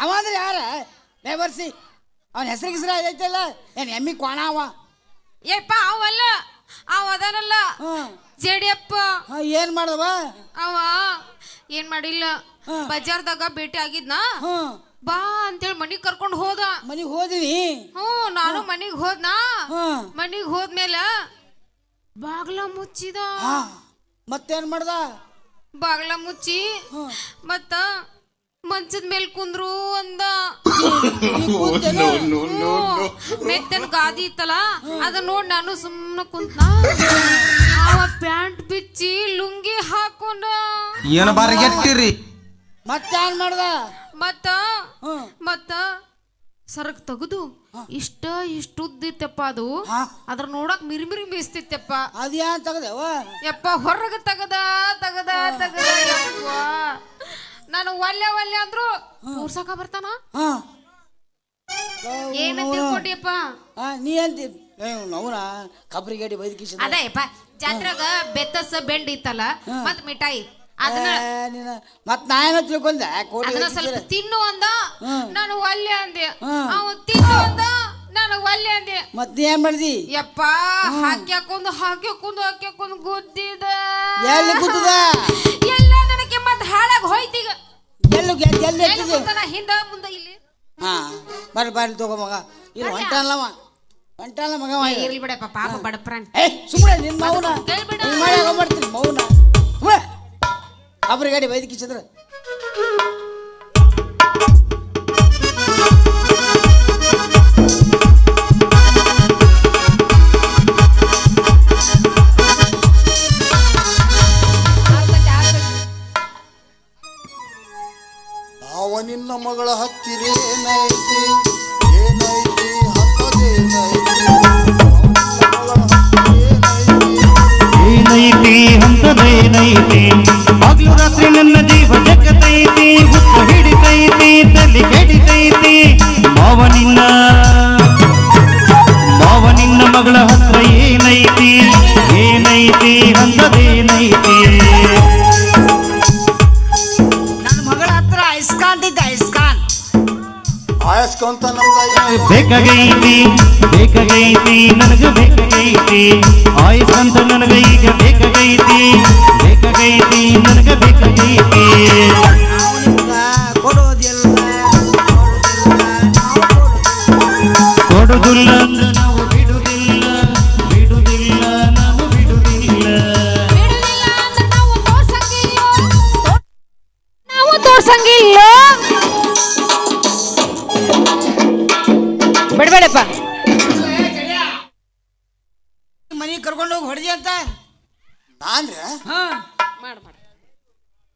ಅವ ಅಂದ್ರೆ ಯಾರ ಬೇಬರ್ಸಿ ಅವನ ಹೆಸರು ಐತಲ್ಲ ಏನು ಎಮ್ಮಿ ಕೋಣ ಅವ ಏಪ್ಪ ಅವಲ್ಲ ಅವ ಅದಾನಲ್ಲ ಜೇಡಿಯಪ್ಪ ಏನ್ ಮಾಡ್ದವ ಅವ ಏನ್ ಮಾಡಿಲ್ಲ ಬಜಾರ್ದಾಗ ಭೇಟಿ ಆಗಿದ್ನ ಬಾ ಅಂತೇಳಿ ಮನಿಗ್ ಕರ್ಕೊಂಡ್ ಹೋದ ಮನಿಗ್ ಹೋದಿನಿ ನಾನು ಮನಿಗ್ ಹೋದ್ನಾ ಮನಿಗ್ ಹೋದ್ಮೇಲ ಬಾಗ್ಲ ಮುಚ್ಚಿದ ಮತ್ತೇನ್ ಮಾಡ್ದ ಬಾಗ್ಲ ಮುಚ್ಚಿ ಮತ್ತ ಮಂಚದ ಮೇಲ್ ಕುಂದ್ರು ಅಂದ ಮೆತ್ತನ ಗಾದಿ ಇತ್ತಲ್ಲ ಅದ ನೋಡ್ ನಾನು ಸುಮ್ಮನೆ ಕುಂತ ಅವ ಪ್ಯಾಂಟ್ ಬಿಚ್ಚಿ ಲುಂಗಿ ಹಾಕೊಂಡ ಏನು ಬಾರಿಗೆಟ್ಟಿರಿ ಮತ್ತೇನ್ ಮಾಡ್ದ ಮತ್ತ ಸರಕ್ ತೆಗೆದು ಇಷ್ಟುದ್ದಿತ್ತಪ್ಪ ಅದು ಅದ್ರ ನೋಡಕ್ ಮಿರಿಮಿರಿ ಬೀಸ್ತಿತ್ತಪ್ಪ ಅದ್ಯಾನ್ ತಗದವ ಯಪ್ಪ ಹೊರಗ ತಗದ ಯಪ್ಪ ನಾನು ಒಲ್ಲೆ ಅಂದ್ರು ಕೂರ್ಸಕ ಬರ್ತಾನ ಏನಂತ ತಿಳ್ಕೊಂಡಿಯಪ್ಪ ನೀ ಅಂತಿ ನವನ ಕಬ್ರಿ ಗಾಡಿ ಬೈದಕಿಸ ಅದಪ್ಪ ಜಾತ್ರಾಗ ಬೆತ್ತಸ ಬೆಂಡ್ ಇತ್ತಲ್ಲ ಮತ್ ಮಿಠಾಯಿ ಅದನ್ನ ಮತ್ ನಾಯೇನ ತಿಳ್ಕೊಂಡೆ ಅದನ್ನ ಸ್ವಲ್ಪ ತಿನ್ನು ಅಂದ ನಾನು ಒಲ್ಲೆ ಅಂದೆ ಅವ ತಿನ್ನು ಅಂದ ನಾನು ಒಲ್ಲೆ ಅಂದೆ ಮತ್ ನೀ ಏನ್ ಮಾಡ್ದಿ ಯಪ್ಪ ಹಾಕ್ಯಾಕೊಂಡು ಗುದ್ದಿದ ಎಲ್ಲಿ ಗುದ್ದದ ಎಲ್ಲ ನನಗೆ ಮತ್ ಹಾಳಾಗ ಹೋಯ್ತೀಗ ಎಲ್ಲಿ ಹಿಂದ ಮುಂದ ಇಲ್ಲಿ ಬರ್ರಿ ತಗೋ ಮಗ ಇಲ್ಲಿ ಹೊಂಟಲ್ಲ ಮಗ ಇರ್ಲಿ ಬಿಡಪ್ಪ ಪಾಪ ಬಡಪ್ರಾಣಿ ಸುಮ್ಮನೆ ನಿನ್ ಮೌನ ಮಾಡ್ತೀನಿ ಮೌನ ಕಬ್ರಿ ಗಾಡಿ ಬೈದಕಿಸಿದ್ರ ನಿನ್ನ ಮಗಳ ಹತ್ತಿರೇನೈತಿ ಏನೈತಿ ಹಂತದೇನೈತಿ ಹಗಲು ರಾತ್ರಿ ನನ್ನ ಜೀವ ಜಗತೈತಿ ಹುತ್ತ ಹಿಡಿತೈತಿ ತಲೆ ಕೆಡಿತೈತಿ ಮಾವ ನಿನ್ನ ಮಗಳ ಹತ್ರ ಏನೈತಿ ಹಂತದೇನೈತಿ ಆಯಸ್ಕೊಂತ ನಮ್ಗ ಬೇಕಾಗೈತಿ ನನಗ ಬೇಕಾಗೈತಿ ಆಯಸ್ಕಂತ ನನಗ ಈಗ ಬೇಕಾಗೈತಿ ನನಗ ಬೇಕಾಗೈತಿ ಕೊಡುದಿಲ್ಲ ಅಂದ್ರೆ ನಾವು ಬಿಡುದಿಲ್ಲ ನಾವು ಬಿಡುದಿಲ್ಲ ನಾವು ತೋರ್ಸಂಗಿಲ್ಲ ಬಿಡ್ಬೇಡಪ್ಪ ಮನಿ ಕರ್ಕೊಂಡು ಹೋಗಿ ಹೊಡೆದಿ ಅಂತ ನಾನ್ರಿ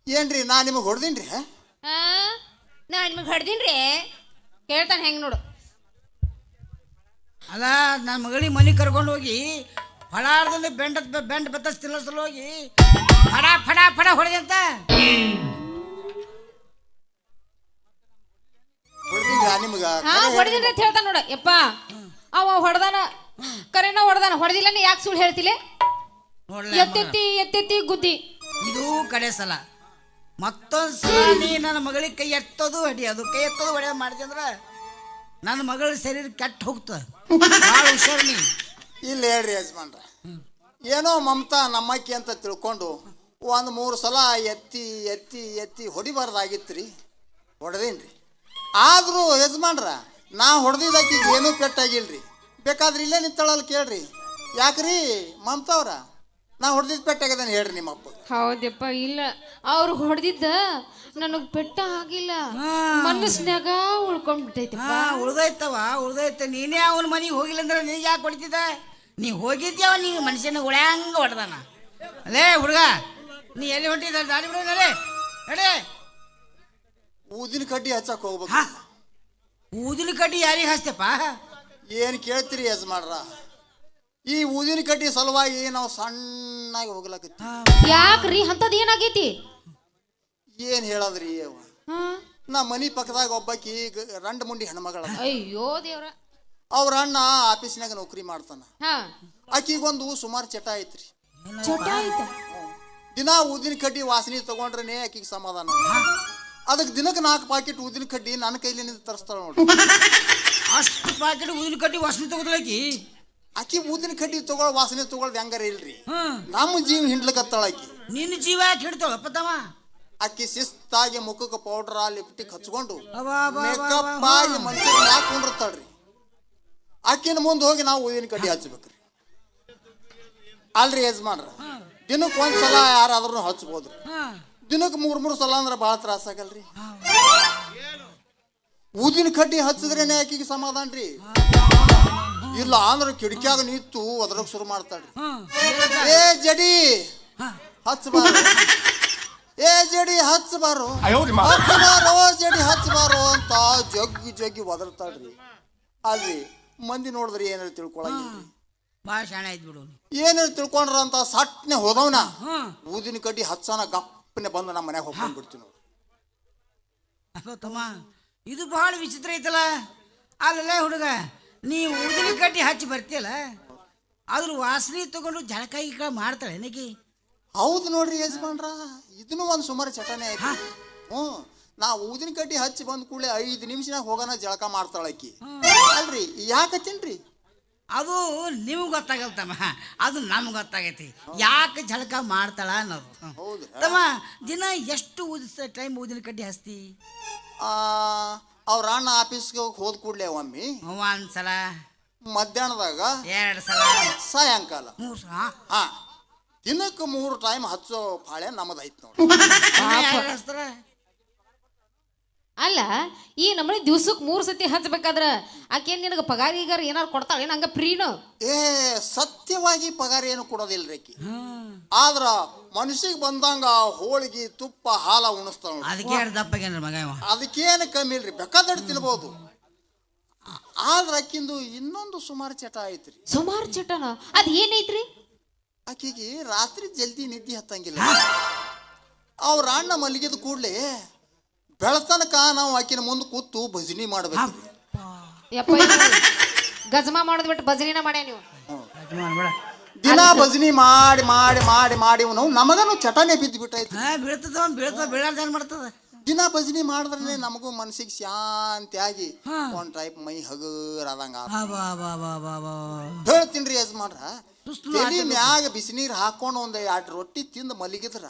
ಏನ್ರಿ ನಾ ನಿಮಗೆ ಹೊಡೆದಿನ್ರಿ ನಾ ನಿಮಗೆ ಹೊಡೆದಿನ್ರಿ ಕೇಳ್ತಾನೆ ಹೆಂಗ್ ನೋಡು ಅಲ್ಲ ನನ್ನ ಮಗಳಿಗೆ ಮನಿ ಕರ್ಕೊಂಡು ಹೋಗಿ ಫಳಾರ್ದಲ್ಲಿ ಬೆಂಡ್ ಬತ್ತಸ್ ತಿನ್ನಸಲು ಹೋಗಿ ಫಡ ಹೊಡೆದಿ ಅಂತ ಹೊಡೆದಿನ್ರಿ ಅಂತ ಹೇಳ್ತಾನ ನೋಡ ಯಪ್ಪ ಅವ ಹೊಡೆದಾನ ಕರೆನ ಹೊಡೆದಿಲ್ಲ ನೀ ಯಾಕೆ ಸುಳ್ಳು ಹೇಳ್ತಿಲೆ ಎತ್ತೆತ್ತಿ ಗುದ್ದಿ ಇದು ಕಡೆ ಸಲ ಮತ್ತೊಂದು ಸಲ ನೀ ನನ್ನ ಮಗಳಿಗೆ ಕೈ ಎತ್ತೋದು ಹೊಡೆಯೋದು ಮಾಡಿದೆ ಅಂದ್ರೆ ನನ್ನ ಮಗಳ ಶರೀರ ಕೆಟ್ಟ ಹೋಗ್ತದೆ ಹುಷಾರ್ ನೀ ಇಲ್ಲ ಹೇಳ್ರಿ ಯಜಮಾನ್ರ ಏನೋ ಮಮತಾ ನಮ್ಮಕ್ಕಿ ಅಂತ ತಿಳ್ಕೊಂಡು ಒಂದು 3 ಸಲ ಎತ್ತಿ ಹೊಡಿಬಾರ್ದಾಗಿತ್ತು ಹೊಡೆದೇನ್ರಿ ಆದರೂ ಯಜಮಾನ್ರ ನಾ ಹೊಡೆದಿದ್ದಕ್ಕೆ ಏನೂ ಪೆಟ್ಟಾಗಿಲ್ರಿ ಬೇಕಾದ್ರೆ ಇಲ್ಲೇ ನಿಂತಳಲ್ಲ ಕೇಳ್ರಿ ಯಾಕ್ರಿ ಮಮತಾವ್ರ ನಾ ಹೊಡೆದಿದ್ದು ಪೆಟ್ಟಾಗದೇನು ಹೇಳ್ರಿ ನಿಮ್ಮಪ್ಪ ಹೌದಪ್ಪ ಇಲ್ಲ ಅವ್ರು ಹೊಡೆದಿದ್ದ ನನಗೆ ಪೆಟ್ಟ ಆಗಿಲ್ಲ ಮನಸ್ನ್ಯಾಗ ಉಳ್ಕೊಂಡ್ಬಿಟ್ಟೈತಿ ಉಳ್ದೈತೆ ನೀನೇ ಅವನ ಮನೆಗೆ ಹೋಗಿಲ್ಲ ಅಂದ್ರೆ ನಿನಗೆ ಯಾಕೆ ಹೊಡಿತಿದ್ದ ನೀ ಹೋಗಿದ್ಯಾವ ನೀ ಮನುಷ್ಯನ ಉಳ್ಯಾಂಗ ಹೊಡೆದಾನ ಅಲೇ ಹುಡುಗ ನೀ ಎಲ್ಲಿ ಹೊಂಟಿದ್ದ ದಾರಿ ಬಿಡ ನಡೆ ಊದಿನ ಕಡ್ಡಿ ಹಚ್ಚಕ್ಕೆ ಹೋಗ್ಬೇಕು ಊದಿನ ಕಡ್ಡಿ ಯಾರಿಗೆ ಹಚ್ತಪ್ಪ ಏನು ಕೇಳ್ತೀರಿ ಯಜಮಾನ್ರ ಈ ಊದಿನ ಕಡ್ಡಿ ಸಲುವಾಗಿ ನಾವು ಸಣ್ಣಾಗಿ ಹೋಗ್ಲಕತ್ತಿ ಯಾಕ್ರಿ ಅಂತದ್ ಏನಾಗೈತಿ ಏನು ಹೇಳದ್ರಿ ನಾ ಮನಿ ಪಕ್ಕದಾಗ ಒಬ್ಬಾಕಿ ರಂಡ ಮುಂಡಿ ಹೆಣ್ಮಗಳ ಅಯ್ಯೋ ದೇವ್ರ ಅವ್ರ ಅಣ್ಣ ಆಫೀಸ್ನಾಗ ನೌಕರಿ ಮಾಡ್ತಾನ ಆಕಿಗೊಂದು ಸುಮಾರು ಚಟ ಐತ್ರಿ ಚಟ ಐತ ದಿನ ಊದಿನ ಕಡ್ಡಿ ವಾಸನೆ ತಗೊಂಡ್ರೆ ಆಕಿಗೆ ಸಮಾಧಾನ ಅದಕ್ಕೆ ದಿನಕ್ಕೆ 4 ಪಾಕೆಟ್ ಊದಿನ ಕಡ್ಡಿ ನನ್ನ ಕೈಲಿ ತರಿಸ್ತಾಳ ನೋಡಿ. ಅಷ್ಟು ಪ್ಯಾಕೆಟ್ ಊದಿನ ಕಡ್ಡಿ ವಾಸನೆ ತಗೋದ್ಲಾಕಿ. ಆಕಿ ಊದಿನ ಕಡ್ಡಿ ವಾಸನೆ ತಗೊಳ್ದು ಹೆಂಗಾರ ಇಲ್ರಿ. ಹ್ಮ್ ನಮ್ಮ ಜೀವ ಹಿಂಡ್ಲಕತ್ತಾಳ ಆಕಿ. ನಿನ್ನ ಜೀವ ಯಾಕೆ ಹಿಡ್ತಾಳಪ್ಪ ತಮ್ಮ? ಆಕಿ ಶಿಸ್ತಾಗಿ ಮುಖಕ್ಕೆ ಪೌಡ್ರ ಲಿಪ್ಟಿಕ್ ಹಚ್ಕೊಂಡು ಅವಾ ಬಾ ಮೇಕಪ್ ಆಗಿ ಮಂಚದ ಮ್ಯಾಗ ಕುಂಡಿರ್ತಾಳ್ರಿ. ಆಕಿನ ಮುಂದೆ ಹೋಗಿ ನಾವು ಊದಿನ ಕಡ್ಡಿ ಹಚ್ಬೇಕ್ರಿ. ಅಲ್ರಿ ಯಜಮಾನ್ರ, ದಿನಕ್ಕೆ 1 ಸಲ ಯಾರಾದ್ರೂ ಹಚ್ಬೋದ್ರಿ. ದಿನಕ್ಕೆ 3 ಸಲ ಅಂದ್ರೆ ಭಾಳ ತ್ರಾಸ ಆಗಲ್ರಿ. ಊದಿನ ಕಡ್ಡಿ ಹಚ್ಚಿದ್ರೇನೆ ಆಕಿಗೆ ಸಮಾಧಾನ ರೀ. ಇಲ್ಲ ಅಂದ್ರೆ ಕಿಟಕಿಯಾಗ ನಿಂತು ಒದ್ರಕ್ ಶುರು ಮಾಡ್ತಾಳ್ರಿ. ಏ ಜಡಿ ಹಚ್ಚಬಾರು, ಏ ಜಡಿ ಹಚ್ಚಬಾರು, ಹಚ್ಚಬಾರೋ ಜಡಿ ಹಚ್ಚಬಾರೋ ಅಂತ ಜಗ್ಗಿ ಜಗ್ಗಿ ಒದರ್ತಾಳ್ರಿ. ಅಲ್ರಿ ಮಂದಿ ನೋಡಿದ್ರಿ ಏನಾರು ತಿಳ್ಕೊಳಂಗಿಲ್ರಿ. ಭಾಳ ಶಾಣೆ ಆಯ್ತು ಬಿಡು. ಏನಾರು ತಿಳ್ಕೊಂಡ್ರ ಅಂತ ಸಟ್ನೆ ಹೋದವನ ಊದಿನ ಕಡ್ಡಿ ಹಚ್ಚನ ಗಪ್ಪನೆ ಬಂದು ನಮ್ಮ ಮನ್ಯಾಗ ಹೋಗ್ಕೊಂಡ್ ಬಿಡ್ತೀವಿ ನೋಡಿ. ಅಪ್ಪ ತಮ್ಮ, ಇದು ಭಾಳ ವಿಚಿತ್ರ ಐತಲ್ಲ. ಅಲ್ಲಲ್ಲ ಹುಡುಗ, ನೀ ಊದಿನ ಕಡ್ಡಿ ಹಚ್ಚಿ ಬರ್ತೀಯಲ್ಲ, ಅದ್ರ ವಾಸನೆ ತಗೊಂಡು ಜಳಕ ಗಿಳಕ ಮಾಡ್ತಾಳೆ ಏನಕಿ? ಹೌದು ನೋಡ್ರಿ ಯಜಮಾನ್ರ, ಇದನ್ನು ಒಂದು ಸುಮಾರು ಚಟನೆ ಐತಿ. ನಾ ಊದಿನ ಕಡ್ಡಿ ಹಚ್ಚಿ ಬಂದ ಕೂಡಲೇ 5 ನಿಮಿಷನಾಗ ಹೋಗೋಣ ಜಳಕ ಮಾಡ್ತಾಳಕ್ಕಿ. ಅಲ್ರಿ ಯಾಕತ್ತೀನ್ರಿ? ಅದು ನಿಮ್ಗೆ ಗೊತ್ತಾಗಲ್ತಮ್ಮ, ಅದು ನಮ್ಗೆ ಗೊತ್ತಾಗೈತಿ ಯಾಕೆ ಜಳಕ ಮಾಡ್ತಾಳ ಅನ್ನೋದು. ಹೌದು ತಮ್ಮ, ದಿನ ಎಷ್ಟು ಟೈಮ್ ಊದಿನ ಕಡ್ಡಿ ಹಚ್ತಿ? ಅವ್ರ ಅಣ್ಣ ಆಫೀಸ್ಗೆ ಹೋದ ಕೂಡಲೇ ಒಮ್ಮೆ, 1 ಸಲ, ಮಧ್ಯಾಹ್ನದಾಗ 2 ಸಲ, ಸಾಯಂಕಾಲ 3 ಸಲ. ದಿನಕ್ಕೆ 3 ಟೈಮ್ ಹಚ್ಚೋ ಪಾಳೆ ನಮ್ಮದೈತಿ ನೋಡಿ. ಯಾರು ಹಚ್ತಾರ? ಅಲ್ಲ, ಈ ನಮ್ಮನೆ ದಿವ್ಸಕ್ಕೆ 3 ಸತಿ ಹಚ್ಬೇಕಾದ್ರ ಆಕೇನ್ ನಿನಗೆ ಪಗಾರ ಈಗಾರ ಏನಾರು ಕೊಡ್ತಾಳೆ ಏನು? ಹಂಗ ಫ್ರೀನು? ಸತ್ಯವಾಗಿ ಪಗಾರ ಏನು ಕೊಡೋದಿಲ್ರಿ ಆಕಿ. ಆದ್ರ ಮನುಷ್ಯಗೆ ಬಂದಂಗ ಹೋಳಿಗೆ ತುಪ್ಪ ಹಾಲ ಉಣಿಸ್ತಾಳ. ಅದಕ್ಕೆ ದಪ್ಪಗೇನ್ರಿ ಮಗ? ಅದಕ್ಕೇನು ಕಮ್ಮಿ ಇಲ್ರಿ, ಬೇಕಾದಷ್ಟು ತಿನ್ಬೋದು. ಆದ್ರ ಆಕಿಂದು ಇನ್ನೊಂದು ಸುಮಾರು ಚಟ ಐತ್ರಿ. ಸುಮಾರು ಚಟನ? ಅದ್ ಏನೈತ್ರಿ? ಆಕಿಗೆ ರಾತ್ರಿ ಜಲ್ದಿ ನಿದ್ದೆ ಹತ್ತಂಗಿಲ್ಲ. ಅವ್ರ ಅಣ್ಣ ಮಲಗಿದ ಕೂಡಲೇ ಬೆಳತನಕ ನಾವು ಆಕಿನ ಮುಂದೆ ಕೂತು ಭಜನಿ ಮಾಡ್ಬೇಕು. ಯಪ್ಪ, ಗಜಮಾ ಮಾಡೋದ್ ಬಿಟ್ಟು ಭಜನಿನ ಮಾಡ್ಯಾ ನೀವು? ದಿನ ಭಜನಿ ಮಾಡಿ ಮಾಡಿ ಮಾಡಿ ಮಾಡಿ ನಾವು ನಮಗನು ಚಟನೆ ಬಿದ್ದು ಬಿಟ್ಟೈತಿ. ಬೀಳ್ತದ ಬೀಳ್ತದ, ಬೀಳಾರ್ದ ಏನ್ ಮಾಡ್ತದ? ದಿನ ಭಜನಿ ಮಾಡಿದ್ರೆ ನಮಗೂ ಮನಸ್ಸಿಗೆ ಶಾಂತಿಯಾಗಿ ಒಂದ್ ಟೈಪ್ ಮೈ ಹಗರಾದಂಗ ಹೇಳ್ತೀನ್ರಿ ಯಜಮಾನ್ರ. ತಲಿ ಮ್ಯಾಗ ಬಿಸಿನೀರ್ ಹಾಕೊಂಡು 1-2 ರೊಟ್ಟಿ ತಿಂದು ಮಲಗಿದ್ರ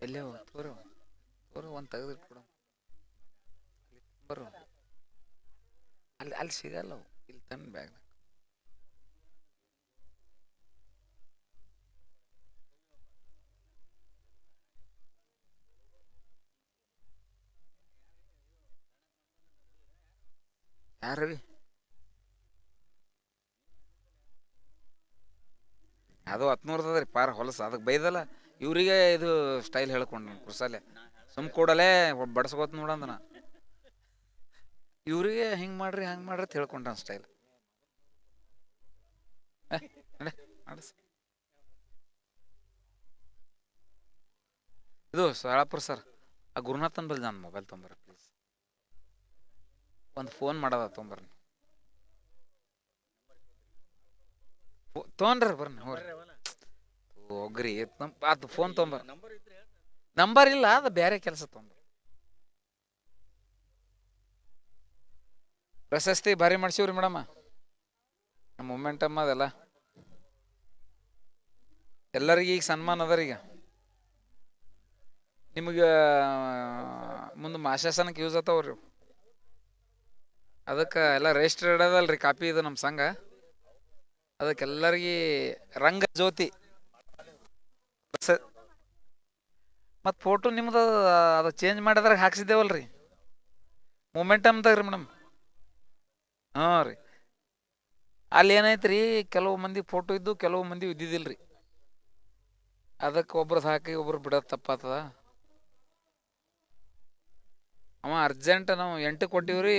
ಎಲ್ಲೇ ತೋರು ತೋರು ಒಂದು ತೆಗೆದಿಟ್ಬಿಡು. ಬರು ಅಲ್ಲಿ ಸಿಗಲ್ಲ ಅವು, ಇಲ್ಲಿ ತಂದು ಬ್ಯಾಗ್ದಾಗ. ಯಾರವಿ ಅದು 10 ರೀ ಪಾರ ಹೊಲಸ, ಅದಕ್ಕೆ ಬೈದಲ್ಲ ಇವ್ರಿಗೆ ಇದು ಸ್ಟೈಲ್ ಹೇಳ್ಕೊಂಡು ಕುರ್ಸಲೆ ಸುಮ್ ಕೂಡಲೇ ಬಡ್ಸ್ಕೋತ ನೋಡಂದನ. ಇವ್ರಿಗೆ ಹಿಂಗೆ ಮಾಡ್ರಿ ಹಂಗೆ ಮಾಡ್ರಿ ಅಂತ ಹೇಳ್ಕೊಂಡ ಸ್ಟೈಲ್. ಇದು ಸಳಾಪುರ ಸರ್, ಆ ಗುರುನಾಥನ್ ಬಲ್ಲಿ ನಾನು ಮೊಬೈಲ್ ತೊಂಬರ್ರಿ ಪ್ಲೀಸ್. ಒಂದು ಫೋನ್ ಮಾಡೋದ ತೊಂಬರ್ರಿ. ತೊಗೊಂಡ್ರಿ ಬರ್ರಿ ಹೋಗ್ರಿ ಹೋಗ್ರಿ. ಅದು ಫೋನ್ ತೊಂಬ ನಂಬರ್ ಇಲ್ಲ, ಅದು ಬೇರೆ ಕೆಲಸ ತೊಂಬ. ಪ್ರಶಸ್ತಿ ಭಾರಿ ಮಾಡ್ಸಿವ್ರಿ ಮೇಡಮ್, ನಮ್ಮ ಮೊಮೆಂಟಮ್ ಅದೆಲ್ಲ ಎಲ್ಲರಿಗೆ ಈಗ ಸನ್ಮಾನ ಅದರೀಗ. ನಿಮಗೆ ಮುಂದೆ ಮಾಶಾಸನಕ್ಕೆ ಯೂಸ್ ಆತಾವ್ರಿ. ಅದಕ್ಕೆ ಎಲ್ಲ ರಿಜಿಸ್ಟರ್ಡ್ ಅದಲ್ರಿ ಕಾಪಿ ಇದು ನಮ್ಮ ಸಂಘ. ಅದಕ್ಕೆಲ್ಲರಿಗೆ ರಂಗ ಜ್ಯೋತಿ ಮತ್ತು ಫೋಟೋ ನಿಮ್ದು ಅದು ಚೇಂಜ್ ಮಾಡಿದ್ರಾಗ ಹಾಕ್ಸಿದ್ದೇವಲ್ರಿ ಮೊಮೆಂಟಮ್ದಾಗ ರೀ ಮೇಡಮ್. ಹಾಂ ರೀ, ಅಲ್ಲಿ ಏನೈತೆ ರೀ, ಕೆಲವು ಮಂದಿ ಫೋಟೋ ಇದ್ದು ಕೆಲವು ಮಂದಿ ಇದ್ದಿದ್ದಿಲ್ಲ ರೀ. ಅದಕ್ಕೆ ಒಬ್ರದ್ದು ಹಾಕಿ ಒಬ್ರು ಬಿಡೋದು ತಪ್ಪಾತದ. ಅವ ಅರ್ಜೆಂಟ್ ನಾವು 8 ಕೊಟ್ಟಿವ್ರಿ,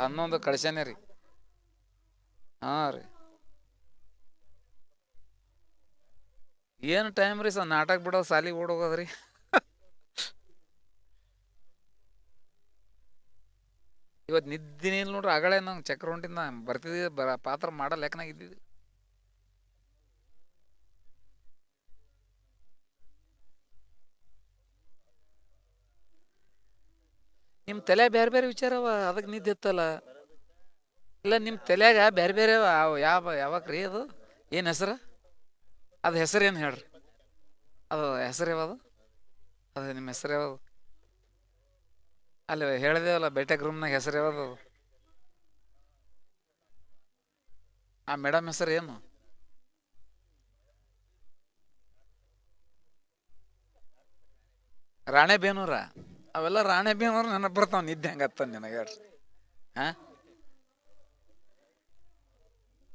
11 ಕಳ್ಸ್ಯಾನೆ ರೀ. ಹಾಂ ರೀ, ಏನು ಟೈಮ್ ರೀ ಸರ್ ನಾಟಕ ಬಿಡೋದು ಸಾಲಿಗೆ ಓಡೋಗೋದ್ರಿ. ಇವತ್ತು ನಿದ್ದಿನೇ ಇಲ್ಲ ನೋಡ್ರಿ. ಆಗಳೇ ನಂಗೆ ಚಕ್ರ ಹೊಂಟಿನ ಬರ್ತಿದ್ವಿ, ಪಾತ್ರ ಮಾಡೋ ಲೆಕ್ಕನಾಗ ಇದ್ದಿದ್ವಿ. ನಿಮ್ಮ ತಲೆ ಬೇರೆ ಬೇರೆ ವಿಚಾರ ಅವ, ಅದಕ್ಕೆ ನಿದ್ದೆ ಇತ್ತಲ್ಲ. ಇಲ್ಲ ನಿಮ್ಮ ತಲೆಯಾಗ ಬೇರೆ ಬೇರೆ ಯಾವಾಗ್ರಿ ಅದು ಏನು ಹೆಸರು? ಅದು ಹೆಸರು ಏನು ಹೇಳ್ರಿ? ಅದು ಹೆಸರು ಯಾವುದು? ಅದು ನಿಮ್ಮ ಹೆಸರು ಯಾವುದು? ಅಲ್ಲಿ ಹೇಳಿದೇವಲ್ಲ ಬೇಟೆಕ್ ರೂಮ್ನಾಗ ಹೆಸರು ಯಾವುದು? ಆ ಮೇಡಮ್ ಹೆಸರು ಏನು? ರಾಣೆಬೇನೂರ. ಅವೆಲ್ಲ ರಾಣೆಬೇನೂರು ನೆನಪು ಬರ್ತಾವ. ನಿದ್ದೆ ಹಂಗತ್ತ ನಿನಗೆ ಹೇಳ್ರಿ. ಹಾಂ,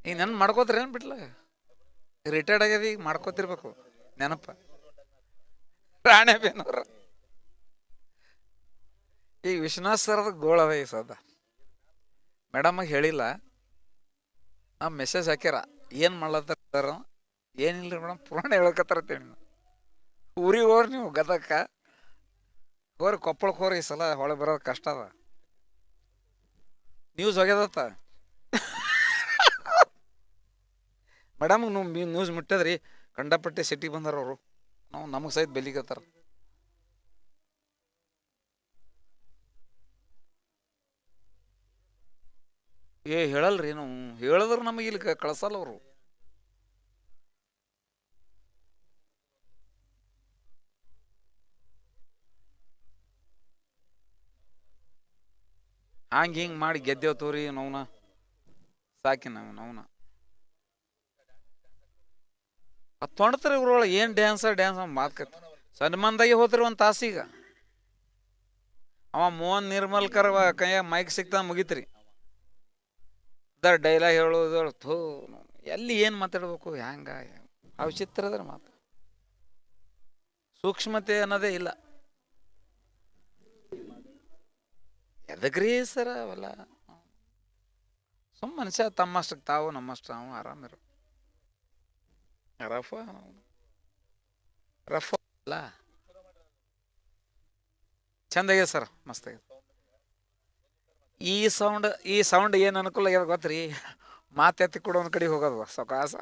ಈಗ ನೆನಪು ಮಾಡ್ಕೋತೀರಿ ಏನು ಬಿಟ್ಲ? ರಿಟೈರ್ಡ್ ಆಗ್ಯದ, ಈಗ ಮಾಡ್ಕೋತಿರ್ಬೇಕು ನೆನಪ. ರಾಣೆಬೇನೂರ. ಈಗ ವಿಶ್ವನಾಥ್ ಸರ್ದ ಗೋಳದ ಈ ಸದ ಮೇಡಮಗೆ ಹೇಳಿಲ್ಲ, ಆ ಮೆಸೇಜ್ ಹಾಕ್ಯಾರ. ಏನು ಮಾಡ್ಲತ್ತಾರ? ಏನಿಲ್ಲ ಮೇಡಮ್, ಪುರಾಣ ಹೇಳ್ಕತ್ತಾರತ್ತೇಳಿ. ಊರಿಗೆ ಹೋಗ್ರಿ ನೀವು, ಗದಕ್ಕ ಹೋರಿ, ಕೊಪ್ಪಳಕ್ಕೆ ಹೋರಿ. ಈ ಸಲ ಹೊಳೆ ಬರೋದು ಕಷ್ಟ ಅದ. ನ್ಯೂಸ್ ಹೋಗ್ಯದತ್ತ ಮೇಡಮ್, ನ್ಯೂಸ್ ಮುಟ್ಟದ್ರಿ. ಕಂಡಪಟ್ಟೆ ಸಿಟಿಗೆ ಬಂದಾರ ಅವರು. ನಮಗೆ ಸಹಿತ ಬೆಲಿಗತ್ತಾರ. ಹೇಳಲ್ರಿ ನಾವು, ಹೇಳಿದ್ರು ನಮಗೆ ಇಲ್ಲಿ ಕಳ್ಸಲ್ಲ ಅವರು. ಹಂಗೆ ಹಿಂಗೆ ಮಾಡಿ ಗೆದ್ದೇವ್ ತೋರಿ ನೋವ್ನ ಸಾಕಿ ನೋವ್ನ ಅದು ತೊಂಡ್ತಾರೆ ಇವ್ರೊಳಗೆ. ಏನು ಡ್ಯಾನ್ಸ್ ಮಾತ್ಕತಿ. ಸನ್ಮಾನದಾಗೆ ಹೋದ್ರಿ ಒಂದು ತಾಸೀಗ. ಅವ ಮೋಹನ್ ನಿರ್ಮಲ್ಕರ್ ಕೈಯಾಗ ಮೈಕ್ ಸಿಗ್ತಾ ಮುಗಿತ್ರಿ. ಡೈಲಾಗ್ ಹೇಳೋದು ಥೂ, ಎಲ್ಲಿ ಏನು ಮಾತಾಡ್ಬೇಕು, ಹ್ಯಾಂಗ ಆ ವಿಚಿತ್ರ ಅದ್ರ ಮಾತು. ಸೂಕ್ಷ್ಮತೆ ಅನ್ನೋದೇ ಇಲ್ಲ. ಎದಕ್ರಿ ಸರ ಅವೆಲ್ಲ? ಸುಮ್ಮ ಮನುಷ್ಯ ತಮ್ಮಷ್ಟಕ್ಕೆ ತಾವು, ನಮ್ಮಷ್ಟು ನಾವು ಆರಾಮಿರು. ರಫ ಅಲ್ಲ, ಚಂದಾಗ್ಯದ ಸರ್, ಮಸ್ತಾಗ್ಯದ. ಈ ಸೌಂಡ್ ಏನು ಅನುಕೂಲ ಆಗ್ಯದ ಗೊತ್ತ್ರಿ? ಮಾತೆತ್ತಿ ಕೂಡ ಒಂದು ಕಡೆ ಹೋಗೋದು ಸೊಕಾಸ.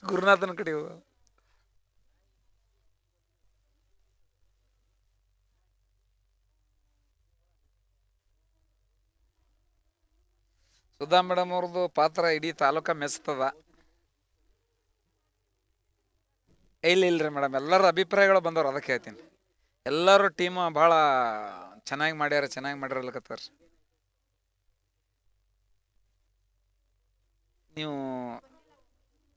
ಗುರುನಾಥನ ಕಡೆ ಹೋಗೋದು. ಸುಧಾ ಮೇಡಮ್ ಅವ್ರದ್ದು ಪಾತ್ರ ಇಡೀ ತಾಲೂಕ ಮೆಚ್ತದ. ಇಲ್ರಿ ಮೇಡಮ್, ಎಲ್ಲರ ಅಭಿಪ್ರಾಯಗಳು ಬಂದವ್ರು, ಅದಕ್ಕೆ ಹೇಳ್ತೀನಿ. ಎಲ್ಲರೂ ಟೀಮ್ ಭಾಳ ಚೆನ್ನಾಗಿ ಮಾಡ್ಯಾರಲ್ಲಕತ್ತಾರ. ನೀವು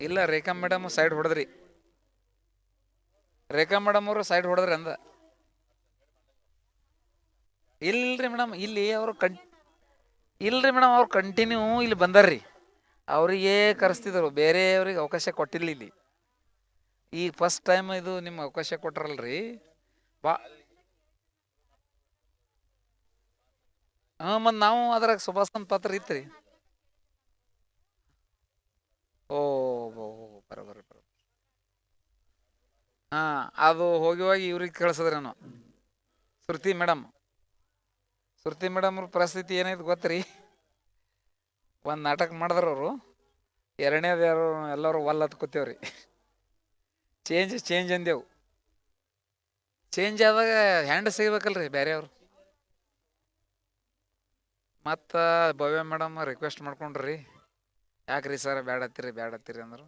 ಇಲ್ಲ, ರೇಖಾ ಮೇಡಮ್ ಸೈಡ್ ಹೊಡೆದ್ರಿ. ರೇಖಾ ಮೇಡಮ್ ಅವರು ಸೈಡ್ ಹೊಡೆದ್ರಿ ಅಂದ. ಇಲ್ರಿ ಮೇಡಮ್, ಇಲ್ಲಿ ಅವರು ಇಲ್ರಿ ಮೇಡಮ್, ಅವ್ರು ಕಂಟಿನ್ಯೂ ಇಲ್ಲಿ ಬಂದಾರ್ರಿ. ಅವರಿಗೆ ಕರೆಸ್ತಿದ್ರು, ಬೇರೆಯವ್ರಿಗೆ ಅವಕಾಶ ಕೊಟ್ಟಿಲ್ಲ ಇಲ್ಲಿ. ಈಗ ಫಸ್ಟ್ ಟೈಮ್ ಇದು ನಿಮ್ಮ ಅವಕಾಶ ಕೊಟ್ರಲ್ರಿ. ಮತ್ತು ನಾವು ಅದ್ರಾಗ ಸುಭಾಷನ್ ಪಾತ್ರ ಇತ್ತು ರೀ. ಓ ಬರೋಬರಿ. ಹಾಂ, ಅದು ಹೋಗಿ ಇವ್ರಿಗೆ ಕಳ್ಸದ್ರಿ ನಾವು. ಶ್ರುತಿ ಮೇಡಮ್ ಅವ್ರ ಪರಿಸ್ಥಿತಿ ಏನಾಯ್ತು ಗೊತ್ತ್ರಿ? ಒಂದು ನಾಟಕ ಮಾಡಿದ್ರು ಅವರು. ಎರಡನೇದು ಯಾರು ಎಲ್ಲರೂ ಒಲ್ಲತ್ತು ಕೂತೇವ್ರಿ. ಚೇಂಜ್ ಅಂದೇವು. ಚೇಂಜ್ ಆದಾಗ ಹ್ಯಾಂಡ್ ಸಿಗ್ಬೇಕಲ್ರಿ ಬೇರೆಯವರು. ಮತ್ತು ಭವ್ಯ ಮೇಡಮ್ ರಿಕ್ವೆಸ್ಟ್ ಮಾಡ್ಕೊಂಡ್ರಿ, ಯಾಕ್ರಿ ಸರ್ ಬ್ಯಾಡತ್ತೀರಿ ಅಂದರು.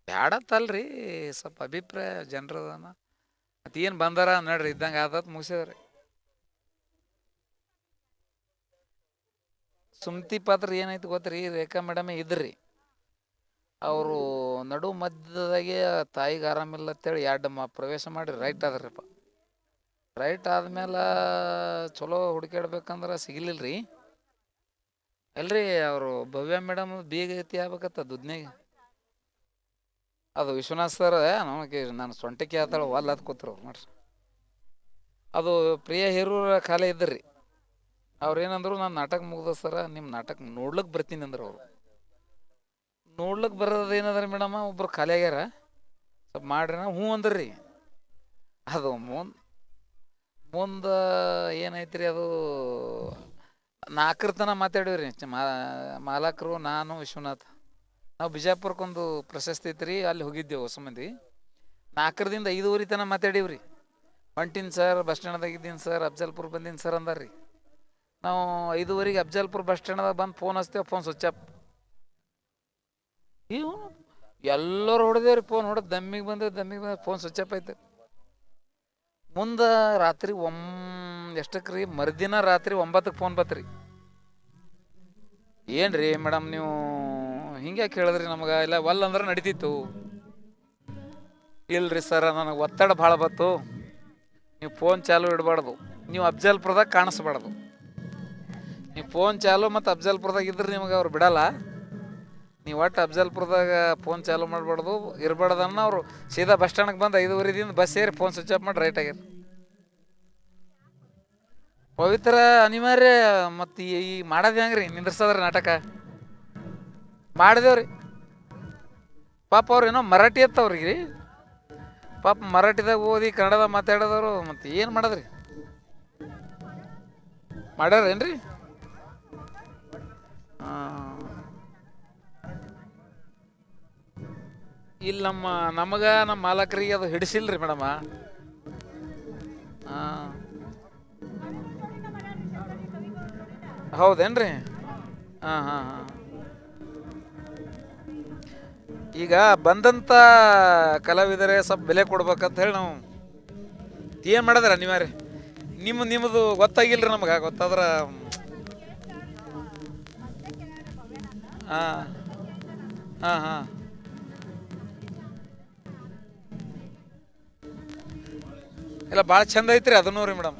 ಬ್ಯಾಡತ್ತಲ್ರಿ, ಸ್ವಲ್ಪ ಅಭಿಪ್ರಾಯ ಜನರದನ. ಮತ್ತು ಏನು ಬಂದಾರ ನೋಡ್ರಿ, ಇದ್ದಂಗೆ ಆದತ್ ಮುಗಿಸಿದ್ರಿ. ಸುಮ್ತಿ ಪಾತ್ರ ಏನಾಯ್ತು ಗೊತ್ತ್ರಿ? ರೇಖಾ ಮೇಡಮೇ ಇದ್ರಿ. ಅವರು ನಡು ಮಧ್ಯದಾಗೆ ತಾಯಿಗೆ ಆರಾಮಿಲ್ಲ ಅಂತೇಳಿ 2 ಪ್ರವೇಶ ಮಾಡಿ ರೈಟ್ ಆದ್ರಪ್ಪ. ರೈಟ್ ಆದ್ಮೇಲೆ ಚಲೋ ಹುಡುಕಾಡ್ಬೇಕಂದ್ರೆ ಸಿಗಲಿಲ್ರಿ. ಅಲ್ರಿ ಅವರು ಭವ್ಯ ಮೇಡಮ್ ಬೀಗ ಐತಿ ಆಗ್ಬೇಕತ್ತ ದುದ್ನ್ಯಾಗ. ಅದು ವಿಶ್ವನಾಥ್ ಸರ್ ನಮಗೆ ನಾನು ಸೊಂಟಕ್ಕೆ ಆತಾಳ ವಾಲ್ ಅದು ಕೂತ್ರು ಮಾಡ್ರಿ. ಅದು ಪ್ರಿಯ ಹೀರೂರ ಕಾಲ ಇದ್ದರಿ. ಅವ್ರು ಏನಂದ್ರು ನಾನು ನಾಟಕ ಮುಗ್ದ ಸರ ನಿಮ್ಮ ನಾಟಕ ನೋಡ್ಲಿಕ್ಕೆ ಬರ್ತೀನಿ ಅಂದ್ರೆ ಅವರು ನೋಡ್ಲಿಕ್ಕೆ ಬರೋದು ಏನಂದ್ರೆ ಮೇಡಮ್ಮ ಒಬ್ರು ಖಾಲಿ ಆಗ್ಯಾರ ಸ್ವಲ್ಪ ಮಾಡ್ರಿ ನಾ ಹ್ಞೂ ಅಂದ್ರಿ. ಅದು ಮುಂದೆ ಏನೈತ್ರಿ ಅದು 4 ತನ ಮಾತಾಡೀವ್ರಿ ಮಾಲಕರು ನಾನು ವಿಶ್ವನಾಥ್. ನಾವು ಬಿಜಾಪುರಕ್ಕೊಂದು ಪ್ರಶಸ್ತಿ ಐತ್ರಿ ಅಲ್ಲಿ ಹೋಗಿದ್ದೇವೆ ಹೊಸ ಮಂದಿ. 4ರಿಂದ 5 ತನ ಮಾತಾಡೀವ್ರಿ. ಹೊಂಟೀನಿ ಸರ್ ಬಸ್ ಸ್ಟ್ಯಾಂಡ್ದಾಗಿದ್ದೀನಿ ಸರ್ ಅಫ್ಜಲ್ಪುರ್ ಬಂದೀನಿ ಸರ್ ಅಂದಾರ್ರಿ. ನಾವು 5 ಅಫ್ಜಲ್ಪುರ್ ಬಸ್ ಸ್ಟ್ಯಾಂಡ್ದಾಗ ಬಂದು ಫೋನ್ ಹಚ್ತೇವೆ, ಫೋನ್ ಸ್ವಿಚ್ ಆಫ್. ಇವು ಎಲ್ಲರೂ ಹೊಡೆದೇವ್ರಿ, ಫೋನ್ ಹೊಡೆದು ದಮ್ಮಿಗೆ ಬಂದ ಫೋನ್ ಸ್ವಿಚ್ ಆಫ್ ಐತೆ. ಮುಂದೆ ರಾತ್ರಿ ಎಷ್ಟಕ್ಕೆ ರೀ ಮರುದಿನ ರಾತ್ರಿ 9ಕ್ಕೆ ಫೋನ್ ಬತ್ರಿ. ಏನು ರೀ ಮೇಡಮ್ ನೀವು ಹಿಂಗೆ ಕೇಳಿದ್ರಿ ನಮಗೆ ಇಲ್ಲ ಒಲ್ಲ ಅಂದ್ರೆ ನಡೀತಿತ್ತು. ಇಲ್ರಿ ಸರ ನನಗೆ ಒತ್ತಡ ಭಾಳ ಬತ್ತು, ನೀವು ಫೋನ್ ಚಾಲು ಇಡಬಾರ್ದು, ನೀವು ಅಫ್ಜಲ್ಪುರದಾಗ ಕಾಣಿಸ್ಬಾರ್ದು. ನೀವು ಫೋನ್ ಚಾಲು ಮತ್ತು ಅಫ್ಜಲ್ಪುರದಾಗ ಇದ್ರೆ ನಿಮಗೆ ಅವ್ರು ಬಿಡಲ್ಲ. ನೀವು ಒಟ್ಟು ಅಫ್ಜಲ್ಪುರದಾಗ ಫೋನ್ ಚಾಲು ಮಾಡಬಾರ್ದು ಇರಬಾರ್ದನ್ನ ಅವರು ಸೀದಾ ಬಸ್ ಸ್ಟ್ಯಾಂಡ್ಗೆ ಬಂದು 5:15 ಬಸ್ ಸೇರಿ ಫೋನ್ ಸ್ವಿಚ್ ಆಫ್ ಮಾಡಿ ರೈಟ್ ಆಗ್ಯಾರ. ಪವಿತ್ರ ಅನಿವಾರ್ಯ. ಮತ್ತು ಈ ಮಾಡೋದು ಹೆಂಗೆ ರೀ ನಿಂದ್ರಸದ್ರಿ ನಾಟಕ ಮಾಡಿದೇವ್ರಿ. ಪಾಪ ಅವ್ರು ಏನೋ ಮರಾಠಿ ಎತ್ತವ್ರಿಗೆ ರೀ ಪಾಪ ಮರಾಠಿದಾಗ ಓದಿ ಕನ್ನಡದಾಗ ಮಾತಾಡೋದವರು ಮತ್ತು ಏನು ಮಾಡೋದ್ರಿ ಮಾಡ್ಯಾರೇನು ರೀ? ಇಲ್ಲಿ ನಮಗೆ ನಮ್ಮ ಮಾಲಕರಿಗೆ ಅದು ಹಿಡಿಸಿಲ್ರಿ ಮೇಡಮ. ಹಾಂ ಹೌದೇನ್ರಿ? ಹಾಂ ಹಾಂ ಹಾಂ. ಈಗ ಬಂದಂಥ ಕಲಾವಿದರೆ ಸ್ವಲ್ಪ ಬೆಲೆ ಕೊಡ್ಬೇಕಂತ ಹೇಳಿ ನಾವು ಏನು ಮಾಡಿದ್ರೆ ಅನಿವಾರ್ಯ. ನಿಮ್ಮದು ಗೊತ್ತಾಗಿಲ್ರಿ ನಮಗೆ, ಗೊತ್ತಾದ್ರೆ ಹಾಂ ಹಾಂ ಹಾಂ ಇಲ್ಲ ಭಾಳ ಚಂದ ಐತ್ರಿ ಅದನ್ನೂ ರೀ ಮೇಡಮ್.